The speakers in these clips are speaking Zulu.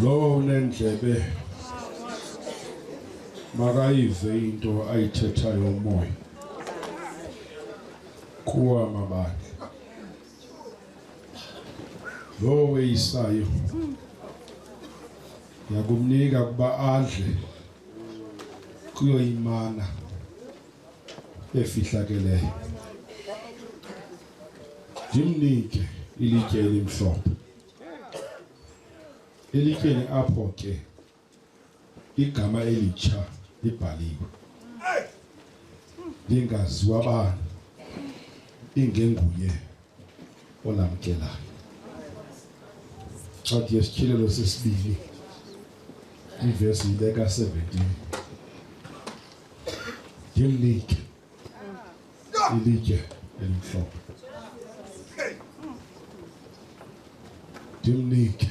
Lo unendlebe makayive into ayithethayo umoya kuwa mabandla. Lo weyisayo yakumnika kuba adle kuyo imana efihlakeleyo. Jimnike ilitye elimhlophe. Elityeni apho ke igama elitsha libhaliwe. Lingaziwa bani ingenguye olamkelayo. Ncwadi yesityhilelo sesibini ivesi ileka 17. Jimnike ilitye elimhlophe. Jimnike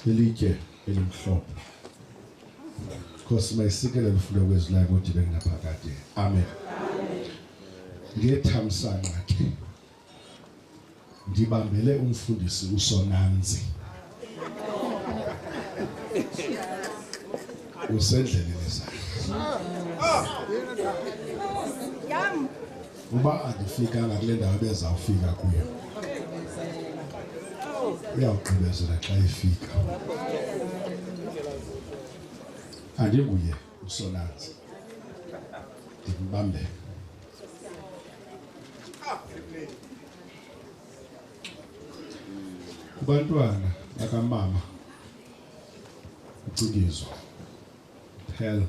ilitye elimhlophe. Nkosi mayisikele lifundo kwezilaya ukuthi bengaphakade. Amen. Ngethamsanqa ke ndibambele umfundisi uSonanzi. Usendleleni zakhe. Uba andifikanga kule ndawo bezawufika kuyo, uyawugqibezela xa efika. Andinguye uSonanzi, ndimbambele. Kubantwana bakamama uCikizwa, Hell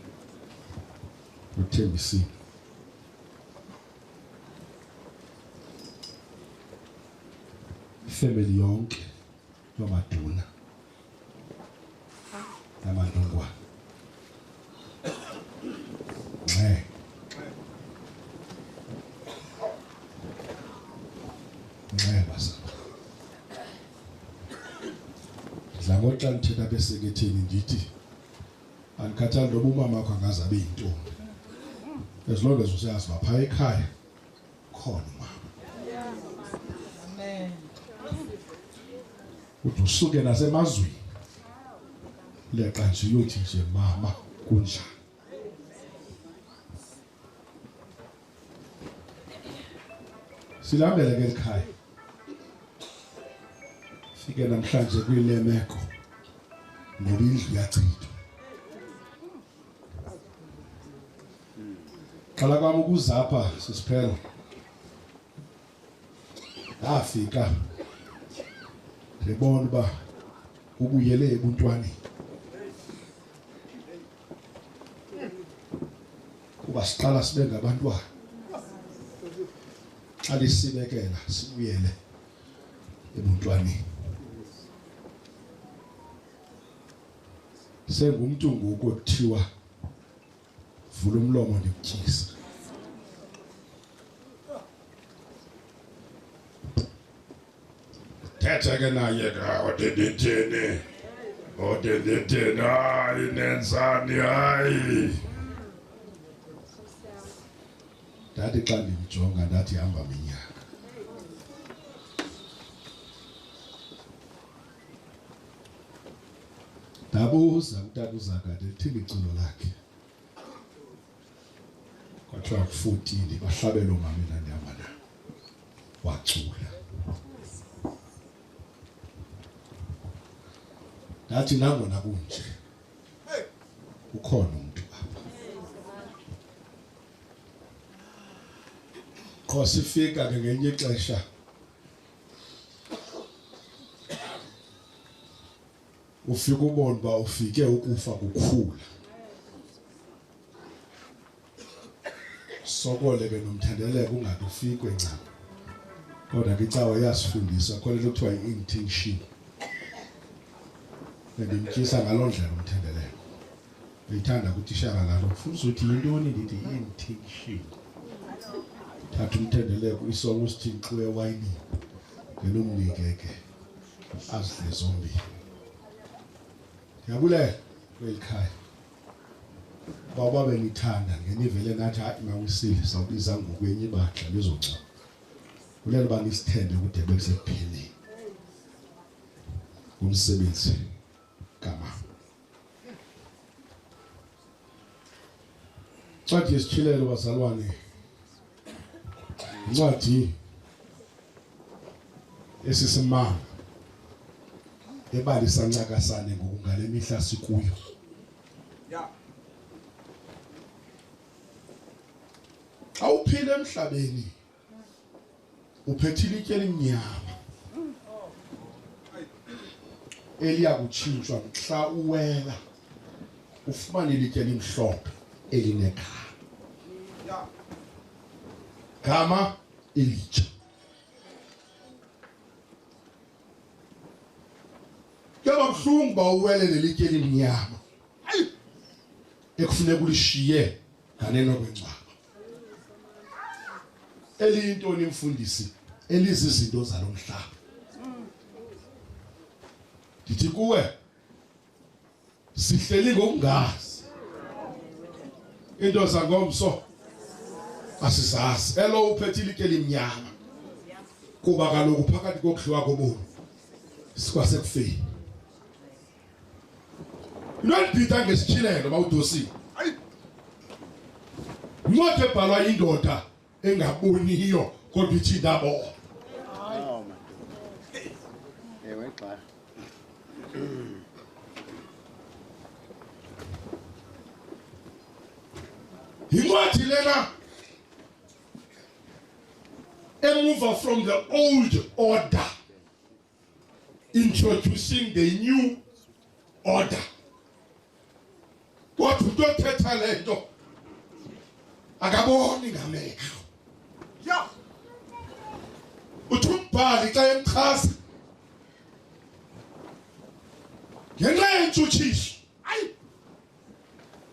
noThembisile, family yonke yomaduna namantongwana. Basa. Dlangoxa ngithetha beseketheni ndithi andikhathali noba umama wakho angaze abe yintombi. As long as usayazi bapha ekhaya khona umama. Amen. Uthi usuke nasemazweni leqa nje uyothi nje mama kunjani. Silambele ke ekhaya. Fike namhlanje kule meko ngoba indlu yachithwa. Qala kwami ukuza apha sisiphela. Afika ngibona uba ubuyele ebuntwaneni. Kuba siqala sibe ngabantwana. Xa lisibekela sibuyele ebuntwaneni. Sengumuntu ngoku okuthiwa vula umlomo ndikutyisa. Thetha ke naye ka odedethene. Odedethene hayi nenzani hayi. Ndathi xa ndimjonga ndathi hamba minyaka. Ndabuza utata uZakade lithini iculo lakhe. Kwathiwa 14 bahlabela umama endihamba naye. Wacula. Ndathi nangona kunje ukhona umuntu apha. Qho sifika ke ngenye ixesha ufika ubone ba ufike ukufa kukhula. Sokole ke nomthandeleko ungathi ufikwe ncam. Kodwa ke cawa yasifundisa khona lokuthiwa i-intention. Ndimtyisa ngaloo ndlela umthandeleko. Ngithanda ukutishara ngalo. Futhi uthi yintoni ndithi intention. Thatha umthandeleko isongo usithixwe ewayini. Ngelomnike ke azidle zombili. Yabulela kwelikhaya. Baba benithanda ngenivele nathi hayi mawusile sawubiza ngokwenye ibandla lezongcwa. Ulela banisithende kude bekusepheleni. ngumsebenzi kama. Incwadi yesishilelo bazalwane, incwadi esisimanga ebalisa ncakasane ngokungale mihla sikuyo. Awuphile emhlabeni uphethile ilitye elimnyama eliyakuchintshwa mhla uwela ufumane ilitye elimhlophe elinekhala. Gama elitsha. Kuyaba buhlungu ba uwele lelitye elimnyama ekufuneka ulishiye nganeno kwencwaba. Eliyintoni imfundisi elizizinto zalomhlaba. Ndithi kuwe sihleli ngokungazi into zangomso asisazi elo uphethe ilitye elimnyama kuba kaloku phakathi kokudliwa kobomi sikwasekufeni. Nondibitha ngesitshilelo bawudosi. Incwadi ebhalwa indoda engaboniyo kodwa ithi ndabona. Ewe xa. Incwadi lena move from the old order introducing the new order. What we don't tell lento akaboni ngamehlo. Yeah. Uthubhali xa emchaza ngenxa yentshutshiso. Ayi.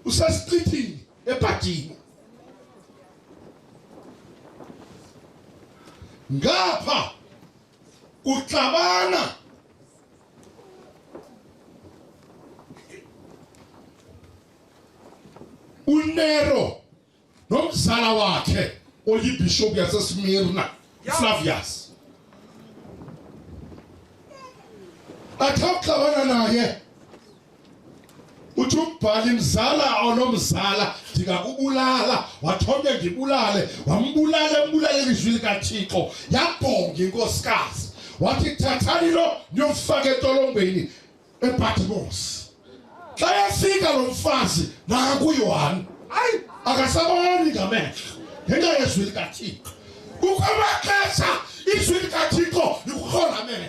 Usasichithini ebhadini. Ngapha kuxabana uNero nomzala wakhe oyibishop yaseSmyrna Flavius. Athaxabana naye uthi umbhali mzala onomzala ndingakubulala wathonye ngibulale wambulala embulale ilizwi likaThixo yabhonga inkosikazi wathi thathani lo niyomfaka entolongweni ePatmos. Xa yafika lo mfazi nakuYohane ayi akasaboni ngamehlo ngenxa yezwi likaThixo. Kukho amaxesha izwi likaThixo likukhola amehlo.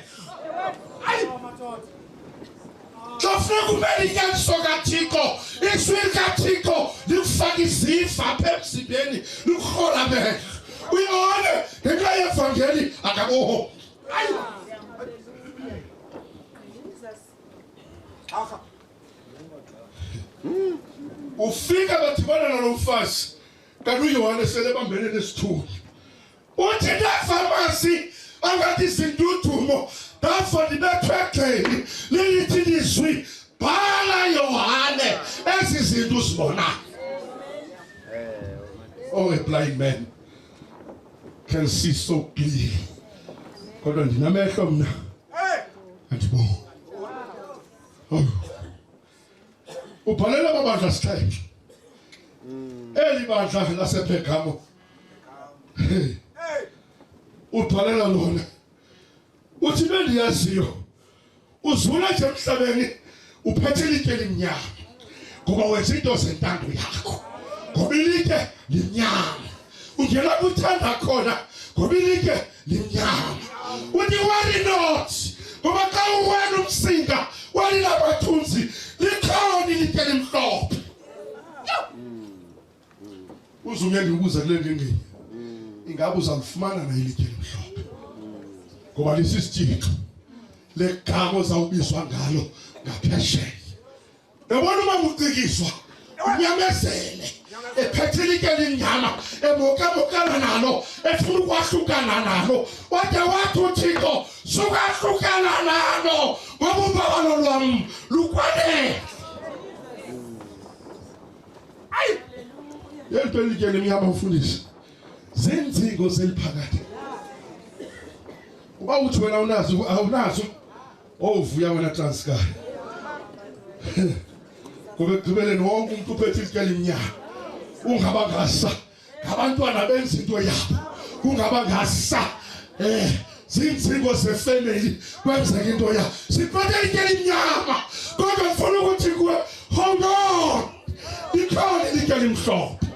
Ayi Jofuna kumele inyaziso kaThixo, izwi likaThixo likufaka iziva apha emzimbeni likukhola amehlo. Uyabona ngenxa yevangeli akaboni. Ayi ufika badibana nalo mfazi kanti uYohane sele bambene nesithunzi. Uthi nefamasi angathi izindudumo dafa ndibethwe egxeni lilithi lizwi bhala Yohane ezi zinto uzibonayo. Oh, a blind man can see so clearly. Kodwa ndinamehlo mna andiboni. Ubhalela amabandla sithathu. Eli bandla lasePergamo. Ubhalela lona. Uthi bendiyaziyo uzula nje emhlabeni uphethe ilitye elimnyama ngoba wenza into zentando yakho. Ngoba ilitye limnyama. Ungena kuthanda khona ngoba ilitye limnyama. Uthi worry not ngoba xa uwena umsinga walinabathunzi likhona ilitye elimhlophe. Uzume ndibuza kule ngingini. Ingabe uzalifumana na ilitye elimhlophe? Ngoba lisisithixo legama ozawubizwa ngalo ngaphesheya. Yabona uma ucikiswa unyamezele ephethe ilitye elimnyama emokana nalo efuna ukwahlukana nalo wathi uThixo sukahlukana nalo ngoba ubabalo lwam lukwanele. Ayi yeliphe ilitye elimnyama mfundisi zenzingo zeliphakathi. Uba uthi wena awunazo ovuya wena Transkei ngoba ekugqibeleni wonke umuntu uphethe isikele iminyaka ungabangasa abantwana benza into yabo ungabangasa zinzingo zefamily kwenzeka into ya siphathe isikele iminyaka kodwa ngifuna ukuthi kuwe hold on ikhona isikele imhlophe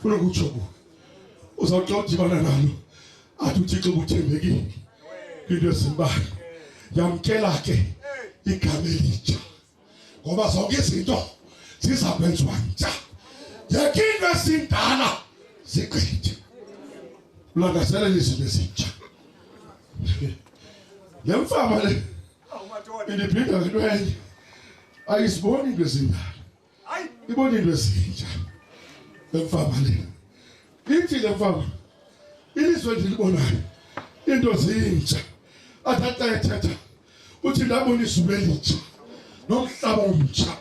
funa ukutsho kuwe uzawuxoxibana nalo athi uThixo uthembekile into ezimbali yamkela ke igama elitsha ngoba zonke izinto zizakwenzwa ntsha yeke into esindala ziqede ulangazelela izinto ezintsha le mfama le indiphinda ngento enye ayisiboni into ezindala ibona into ezintsha le mfama le ithi le mfama ilizwe ndilibonayo into zintsha athatha ethetha uthi ndabona izulu elitsha nomhlaba omtsha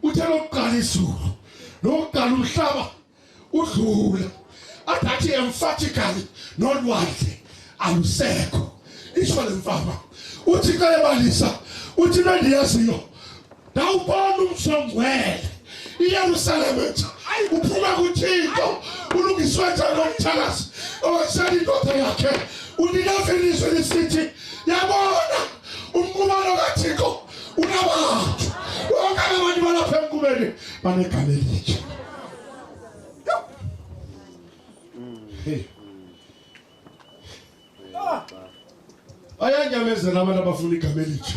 uthe lokuqala izulu lokuqala umhlaba udlula athathi emphatically nolwandle alusekho isho le mfama uthi xa ebalisa uthi nandiyaziyo ndawubona umsongwele iYerusalem entsha uphuma kuThixo ulungiswe njengomthakazi owasela indoda yakhe uninafilizwe lisithi yabona umqubalo kaThixo unabantu wonke abantu balapha emkubeni banegama elitsha ayanyamezela abantu abafuna igama elitsha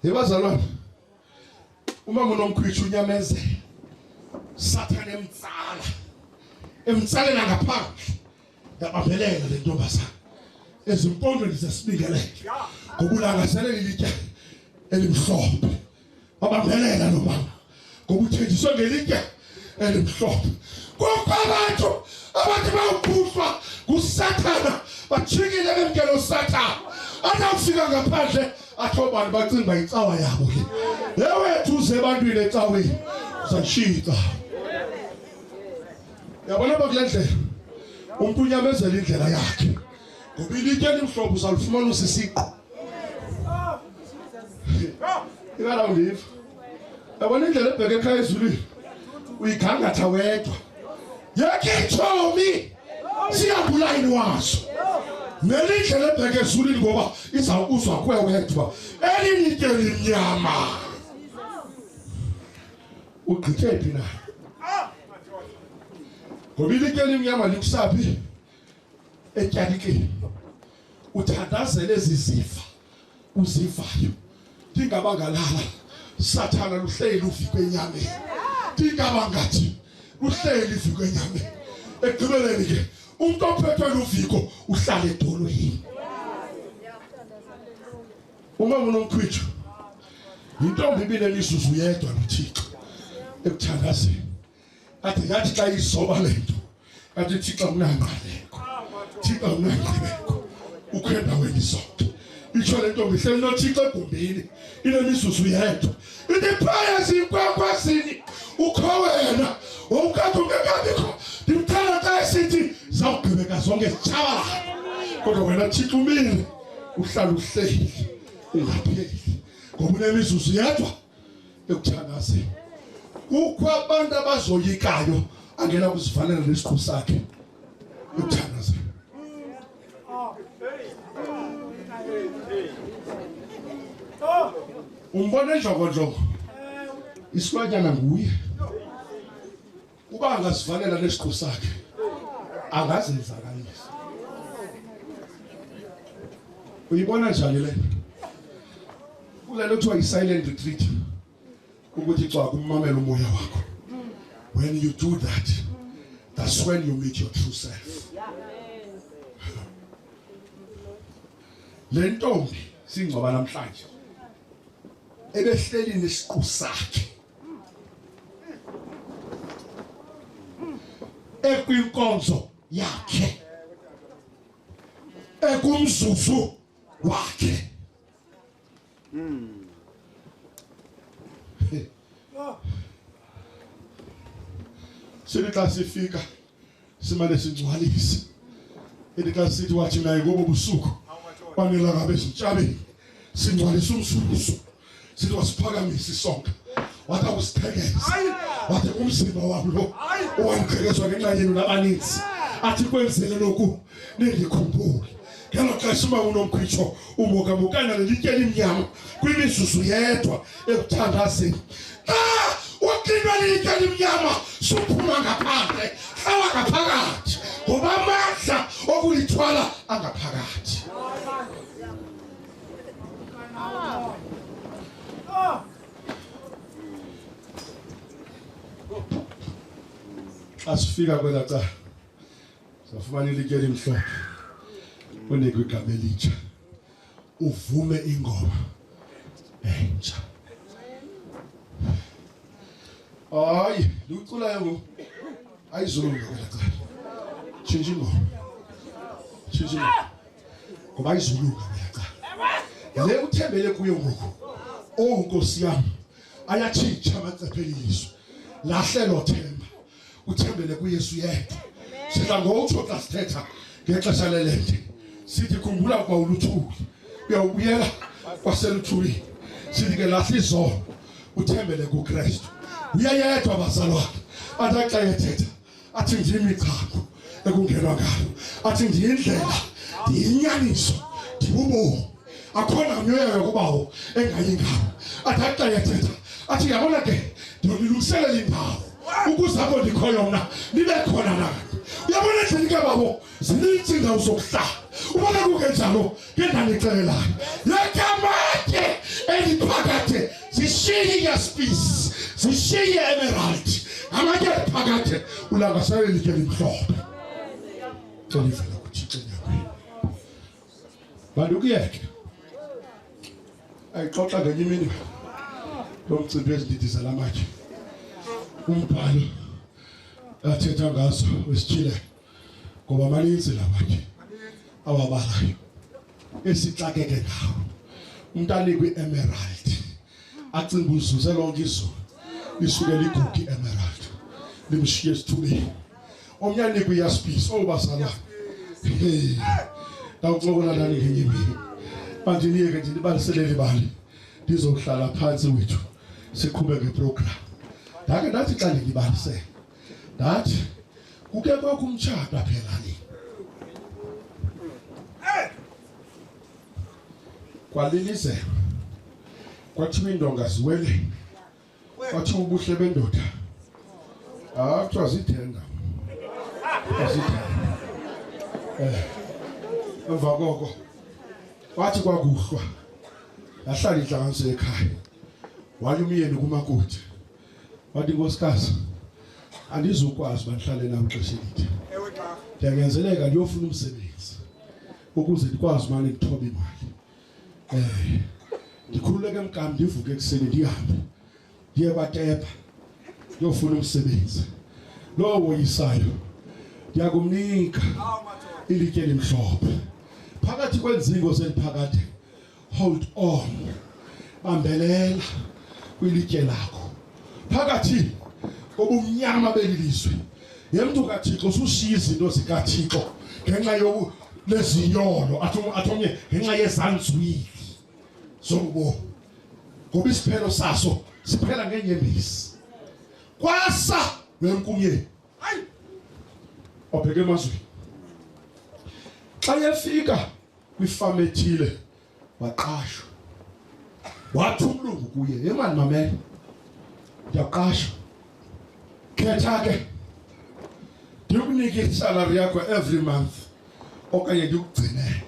yebazalwane uma unomkhwitsha unyamezela Satan emtsalela ngaphandle yabambelela le ntombazana ezimpondweni zesibingelele ngokulangazelela ilitye elimhlophe babambelela nomama ngokuthenjiswa ngelitye elimhlophe konke abantu abathi bawuphuswa nguSathana bajikile bemkele uSathana atafika ngaphandle athobani bacinga itsawa yabo le yewethu uze ebantwini etsaweni uzashita yabona bakulendlela umuntu unyamezela indlela yakhe ngoba ilitye elimhlophe uzalufumana usisiqo ikala ulive yabona indlela ebheke ekhaya ezulwini uyigangatha wedwa yeke ithomi siyabulayini wazo nelindlela ebheke ezulwini ngoba izawukuzwa kuwe wedwa elinitye limnyama ugqithe phi na ngoba ilitye elimnyama likusaphi etyalikeni uthandazela ezizifa uzivayo ndingabangalala Sathana luhleli ufike enyameni ndingabangathi luhleli ufike enyameni ekugqibeleni ke umuntu ophethwe luviko uhlala edolweni uma unomkhwitsho intombi ibinemizuzu yedwa noThixo ekuthandazeni athi yathi xa izoba lento athi Thixo kunanqaleko Thixo kunanqaleko ukhenda weni zonke isho lento ngihleli noThixo egumbini inemizuzu yedwa ithi phaya zinkwankwazini ukho wena ukade ungekabikho ndimthanda xa esithi zawugqibeka zonke zitshabalala kodwa wena Thixo umile uhlala uhleli ungapheli ngoba unemizuzu yedwa ekuthandazeni kukho abantu abazoyikayo angena kuzifanele lesiqhu sakhe ekuthandazeni umbona enjongo isilwanyana nguye uba angazifanele lesiqhu sakhe angazenzakalisa uyibona njani le kulento kuthiwa yi-silent retreat ukuthi xa kumamela umoya wakho when you do that that's when you meet your true self le ntombi singcoba namhlanje ebehleli nesiqu sakhe ekwinkonzo yakhe ekumzuzu wakhe sithi xa sifika simane singcwalise Edika sithi wathi naye ngoba ubusuku wanela ngabe sitshabeni singcwalisa umsukuzo sithi wasiphakamisa isonka wathi akusithekeza wathi umzimba wami lo owamqhekezwa ngenxa yenu nabaninzi athi kwenzele lokhu ningikhumbule ngelo xesha uma unomkhwitsho umokamokana lelitye elimnyama kwimizuzu yedwa ekuthandazeni uqinwa lelitye elimnyama suphuma ngaphandle hlala ngaphakathi ngoba amandla okulithwala angaphakathi. Asifika kwela cala safumana ilitye elimhlophe unikwe igama elitsha uvume ingoma entsha. Hayi lucula yangu ayizolunga kwela cala tshintsha ingoma ngoba ayizolunga kwela cala le uthembele kuyo ngoku Nkosi yami ayatshintsha amacephe elizwe lahlelo themba uthembele kuYesu yedwa. Sidla ngokuthi xa sithetha ngexesha lelende sithi khumbula kwa uluthuli uyawubuyela kwaseluthulini sithi ke lahla izono uthembele kuKristu uyayedwa bazalwane athaxa yethetha athi ndimi ichago ekungenwa ngalo athi ndiyindlela ndiyinyaniso ndibubo akhona nyoyo yokubawo engayingawo athaxa yethetha athi yabona ke ndilungiselela indawo ukuze apho ndikhoyo mna nibe khona nani. Uyabona endlini kababo zininzi indawo zokuhlala ubona kungenjalo ngendandixelelayo lekamade eliphakade zishiye yaspisi zishiye emerald amatye phakade ulangaselele ilitye elimhlophe elivela kuThixo enyakweni. Bantu kuyeke ayixoxa ngenye imini lomcimbi wezindidi zalamatye umbhalo athetha ngazo wesithile ngoba maninzi lamatye awabalayo esixakeke ngawo umntana kwi-emerald acinga uzuze lonke izulu lisuke ligugi emerald limshiye esithubeni omnyane kwiyaspisi obazalwane nawuxokola nani ngenye imini manje niyeke nje nibaliselele ibali ndizohlala phansi wethu siqhubeke ngeprogram. Ndake ndathi xa ndilibalise ndathi kuke kwakho umtshato apha elalini kwalilizelwa kwathiwa indonga ziweleni kwathiwa ubuhle bendoda kuthiwa zithenga emva koko wathi kwakuhlwa yahlala intlanganiso ekhaya waya umyeni kumakoti wathi nkosikazi andizukwazi bandihlale nawe ixesha elide ndiyangenzeleka ndiyofuna umsebenzi ukuze ndikwazi manje ndithobe imali ndikhululeke emkami ndivuke ekuseni ndihambe ndiye kwaTepa ndiyofuna umsebenzi lowo woyisayo ndiyakumnika ilitye elimhlophe phakathi kwenzingo zeliphakade hold on bambelela kwilitye lakho phakathi obumnyama belilizwe yemntu kaThixo usushiya izinto zikaThixo ngenxa lezinyolo athomnye ngenxa yezanzwili zobo ngoba isiphelo saso siphela ngenyembezi kwasa wenkumyeni hayi obheke emazweni xa yefika kwifama ethile waqashwa wathi umlungu kuye yemali mamela ndiyaqashwa khetha ke ndikunike isalary yakho every month okanye ndikugcinele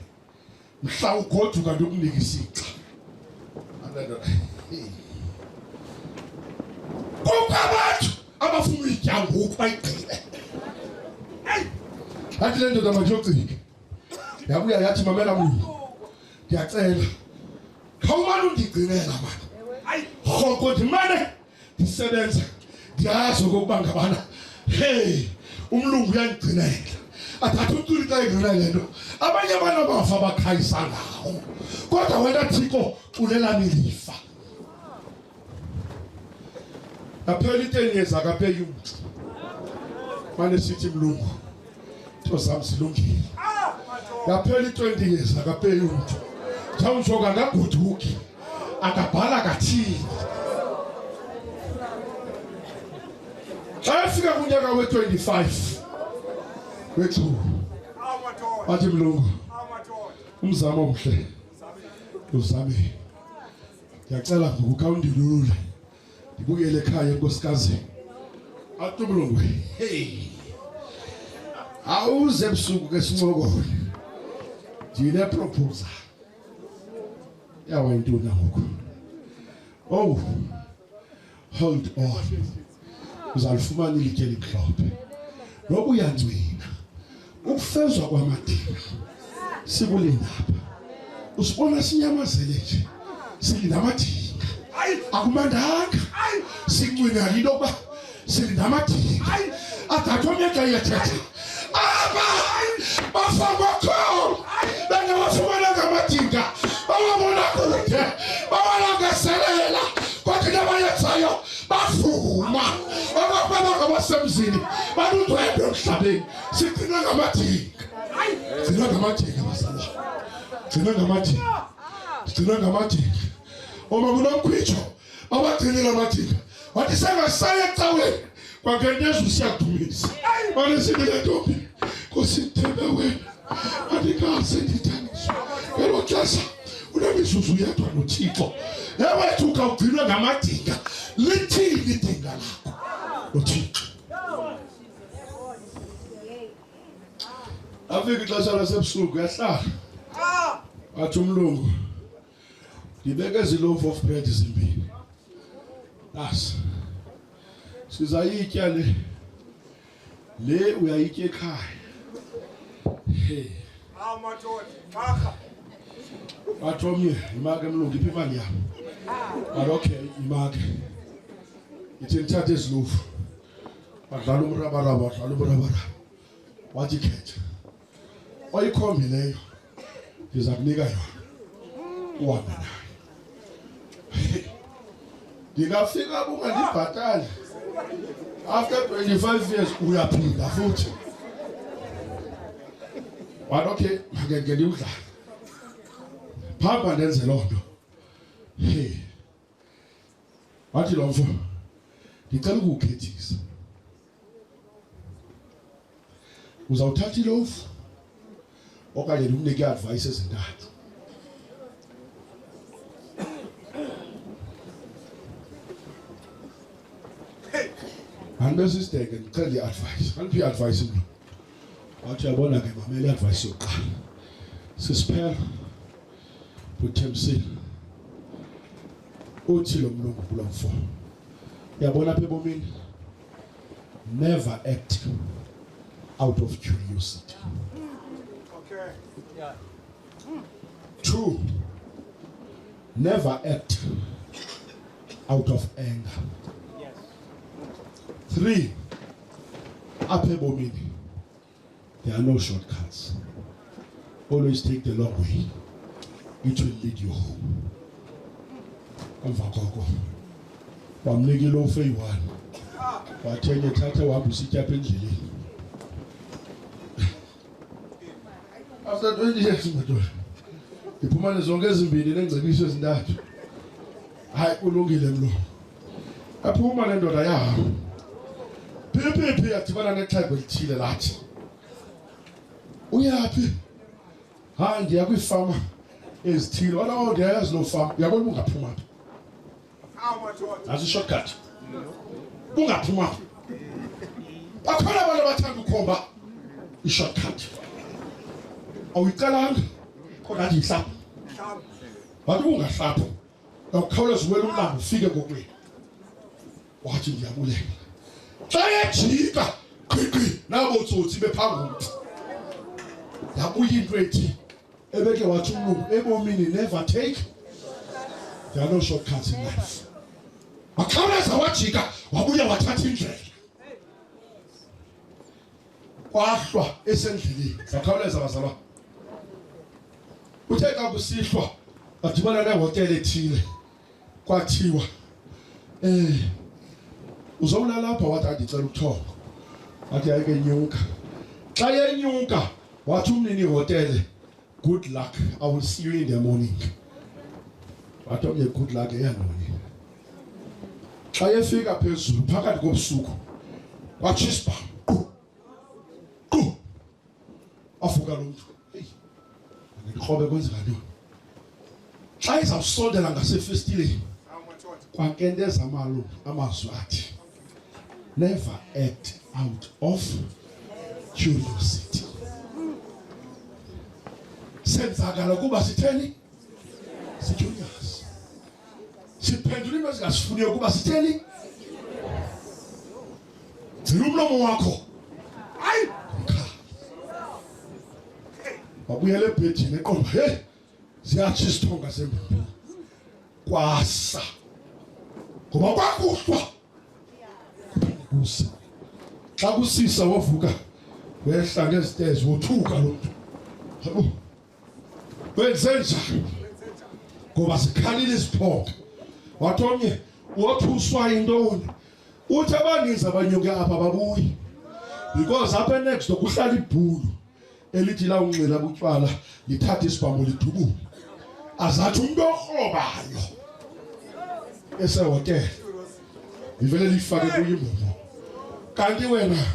mhla ugoduka ndikunike isixa kukho abantu abafuna uyitya ngoku bayigqile athi le ndoda mandiyocinga yabuya yathi mamela mlungu ndiyacela khawumane undigcinela mani rhoko ndimane ndisebenza ndiyazi okokuba ngabana umlungu uyandigcinela athatha umculi xa engcina le nto abanye abantu abafa abakhayisa ngawo kodwa wena Thixo culelana ilifa aphela 10 years akapeyi umntu mane sithi mlungu into zami zilungile yaphela 20 years akapeyi umuntu mhlawumbe akaguduki akabhala kathini xa efika kunyaka we-25 wethu athi mlungu umzamo omhle uzame ngiyacela ngokukhawundilule ndibuyele ekhaya enkosikazi athi mlungu hey awuze ebusuku ke sincokole ndine proposal yawa intoni ngoku oh hold on uzalifumana ilitye elimhlophe noba uyancwina ukufezwa kwamadina sikulindapha usibona sinyamazele nje silindamadinga akumandanga sincwina into yokuba silindamadinga adathomeka yethetha aba bafakwakhona bengawafumananga amadinga bawabona kude bawalangaselela kwathi nabayenzayo bafuma okokuba ngabasemzini baludwendwe emhlabeni sigcina ngamadinga gcina ngamadinga basala gcina ngamadinga oma kunomkhwitsho abagcinile amadinga wathi sengasaya ecaweni kwangenyezu siyadumisa wanesikile ntombi nkosithembe wena andikaze ndithangiswa ngelo xesha unemizuzu yedwa noThixo ewethu ukawugcinwe ngamadinga lithini idinga lakho noThixo afika ixesha lasebusuku yahlala athi umlungu ndibeke iloaf of bread zimbini asi sizayitya le uyayitya ekhaya hey Atomye imake mlungu iphi imali yami okay imake ithi ngithathe izilufu badlala umrabaraba wathi khetha oyikhombi leyo ndiza kunika yona uhambe nayo ndingafika ungandibhatali after 25 years uyaphinda futhi wathi okay ngeke ndiyudlala phamba ndenze loo nto hey wathi lo mfo ndicela ukukhethisa uzawuthatha ilofu okanye ndimnike advice ezintathu andesisteke ndicela i-advice andiphi i-advice mlo wathi yabona ke mamela i-advice yokuqala sisiphela uThemsile uthi lo mlungu kula mfo yabona apha ebomini never act out of curiosity okay yeah 2 never act out of anger yes 3 apha ebomini there are no shortcuts always take the long way it will lead you home emva koko wamnika ilofu eyi-1 wathenye thatha wahamba usitya apha endleleni after 20 years madoda ndiphumane zonke ezimbini neengcebiso ezintathu hayi kulungile mlo aphuma le ndoda yahamba phephi yadibana nexhego elithile lathi uyaphi hayi ndiya kwifama ezithile walawo ndiyayazi loo fama uyabona ungaphuma that's a shortcut ungaphuma bakhona abantu abathanda ukhomba i-shortcut awuyiqalanga kodwa athi yihlapho wathi ungahlapho awukhawuleza uwela umlambo ufike kokwenu wathi ndiyabulela xa yejika qhiqhi nabo tsotsi bephambi yabuya into ethi ebeke wathi umlungu ebomini never take there are no shortcuts in life wakhawuleza wajika wabuya wathatha indlela kwahlwa esendleleni wakhawuleza bazalwa uthe xa kusihlwa adibana nehotela ethile kwathiwa uzowulala lapha wathi andicela ukuthonga wathi ayike nyuka xa yenyuka wathi umnini hotel, good luck, I will see you in the morning. Wathi omnye good luck eyantoni. Xa efika phezulu phakathi kobusuku watshisa afuka lo mntu. Hey, ngikhobe kwenzeka ntoni? Xa izawusondela ngasefestileni kwankenteza amazwi athi, never act out of curiosity. Senzakala kuba sitheni? Sicurious. Siphendula into ezingasifuniyo kuba sitheni? Zila umlomo wakho. Hayi, wabuyela ebhedini eqomba, hey, ziyatsho isithonga sembulu. Kwasa. Ngoba kwakuhlwa. Kusa. Xa kusisa wavuka, wehla ngezitezi wothuka lo mntu. Habu. Wenze njani? Ngoba sikhalile isiphonga. Wathi omnye, wothuswa yintoni? Uthi abaninzi abanyuke apha babuyi. Because apha next kuhlala ibhulu elithi la unxila butywala lithatha isibhambo lidubule. Azathi umuntu okrobayo esehotela ivele lifake kuyimbobo. Kanti wena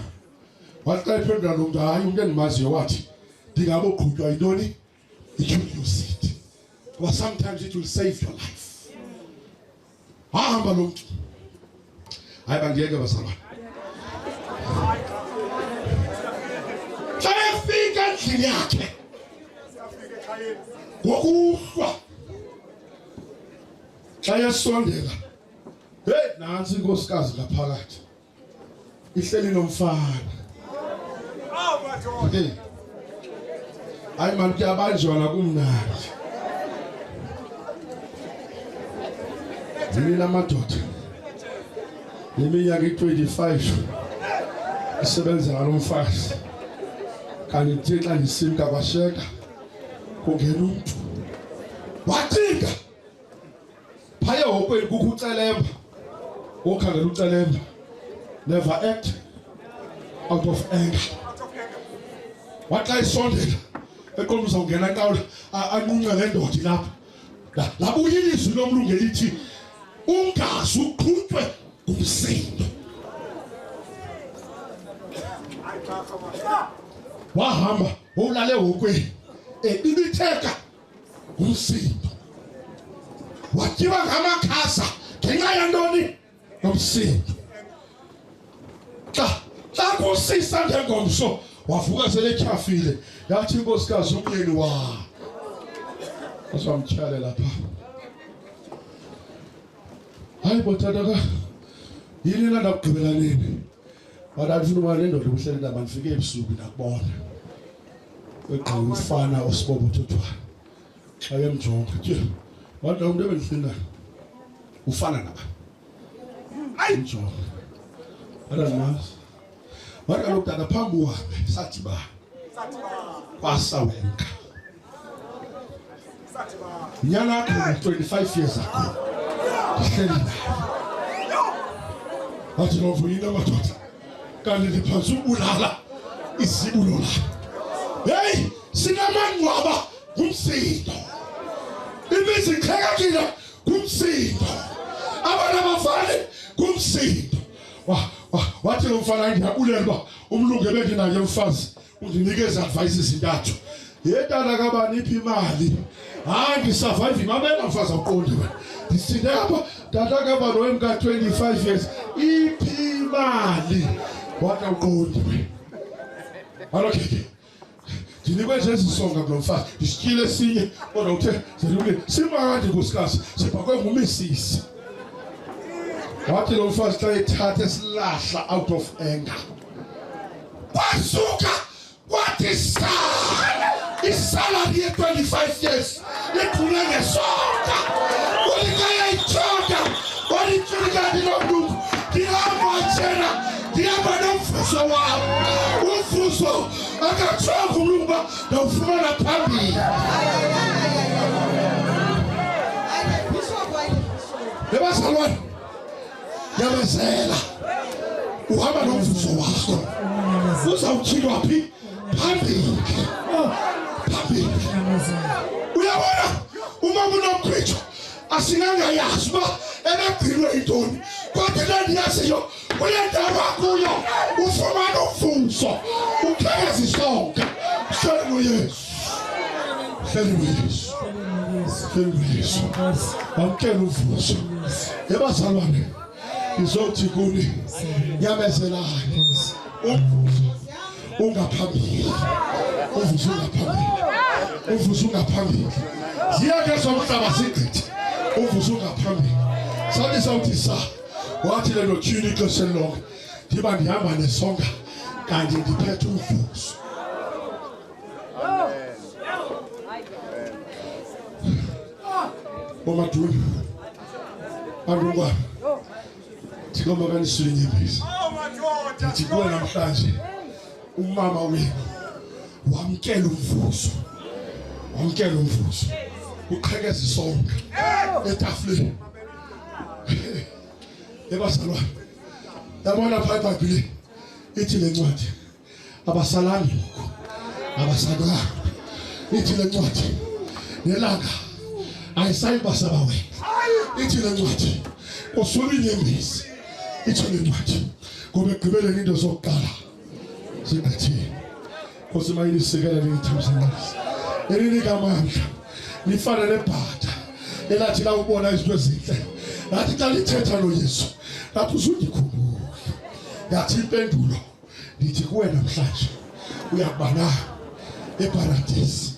wathi xa iphendula lo mntu, hayi umuntu endimaziyo wathi ndingabe uqhutywa yintoni? I-curiosity. But sometimes it will save your life. Hamba lo mntu. Hayi bandiyeke bazalwane. Xa efika endlini yakhe ngokuhlwa, xa esondela, hey, nansi inkosikazi ngaphakathi ihleli nomfana. Okay. Hayi man, kuyabanjwa nakumnandi. Yini lamadoda leminyaka i-25 isebenzela lo mfazi. Kanti nje xa ndisimka kwasheka kungena umntu wacinga phaya hokweni kukho ucelemba, wokhangela ucelemba. Never act out of anger. Waxa isondela eqomba uzawungena enkawula anqunqa le ndoda lapha. Labuya ilizwi lomlungu elithi ungaze uqhutywe ngumsindo. Wahamba wawulale hokweni ibitheka ngumsindo. Watyiwa ngamakhaza ngenxa yantoni? Nomsindo. Xa kusisa njengomso wavuka seletyhafile, yathi inkosikazi umyeni wa asamtyhale lapha. Hayi botataka, yini na ndakugqibela nini? Wathi andifuna uba nendoda ubuhleli ndaba ndifike ebusuku ndakubona egqile umfana osibobothothwana. Xa emjonga wathi lo mntu ebendihlindayo ufana naba. Hayi mjonga. Wathi andimazi. Wathi kaloku tata phambi uhambe sadibana. Kwasawenka. Nyana yakho 25 years ago ndihleli nayo. Wathi novu yini amadoda kanti ndiphantsi ubulala izibulo la. Hey, sinamangcwaba ngumsindo. Imizi iqhekakile ngumsindo. Abantu abafane ngumsindo. Wathi lo mfana ndiyabulela uba umlungu ebendinaye mfazi undinikeza advice ezintathu. Yetata kabani iphi imali? Hayi ndisurvive imabela mfazi awuqondi wena. Ndisinde apha tata kabani wemka 25 years iphi imali? Wathi awuqondi wena. Alokeke. Ndinikwe nje isonga kulo mfazi. Ndisityile esinye kodwa uthe zelule simandi nkosikazi sibhakwe ngumisisi. Wathi lo mfazi xa ethatha esilahla out of anger. Wasuka wathi isalary ye-25 years ikhule ngesonka. Ulikaya ichoka walitshurikani nomntu ndihamba tjena ndihamba nomfuso wam. Umfuso akatshoka umlungu uba ndawufumana phambili. Ebazalwane yabazela uhamba nomfuso wakho uzawutyhilwa phi phambili. phambili. Uyabona uma kunokhwitho asingangayazi uba ebegcinwe yintoni kodwa lendiyaziyo kule ndawo kuyo ufumana uvuso ukheza isonka hleli nguYesu hleli nguYesu hleli nguYesu wamkela uvuso ebazalwane izothi kuni yamezelani uvuso ungaphambili uvuso ungaphambili uvuso ungaphambili ziyake somhlaba sigqithi uvuso ungaphambili sathi sawuthi sa wathi lelo tshini ixesha lonke ndiba ndihamba nesonka kanti ndiphethe uvuso. Bomaduni bandungwana thikoma kanisule inyembezi ndithi kuwe namhlanje umama wenu wamkela umvuso uqhekeza isonka etafuleni. Ebazalwane yabona phaa eBhayibhileni ithi le ncwadi abasalami lokhu abasalanga ithi le ncwadi nelanga ayisayibasaba wena ithi le ncwadi usule inyembezi ithi le ncwadi ngoba egqibeleni into zokuqala zingathini Nkosi mayinisekela lengithamsanisi elinika amandla lifana nebhatha elathi la ubona izinto ezinhle lathi xa lithetha noYesu lathi uzundikhumbula yathi impendulo lithi kuwe namhlanje uyakuba na eparadisi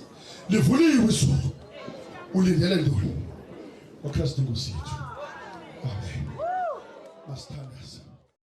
livuliwe izulu ulindele ntoni uKristu Nkosi yethu. Amen.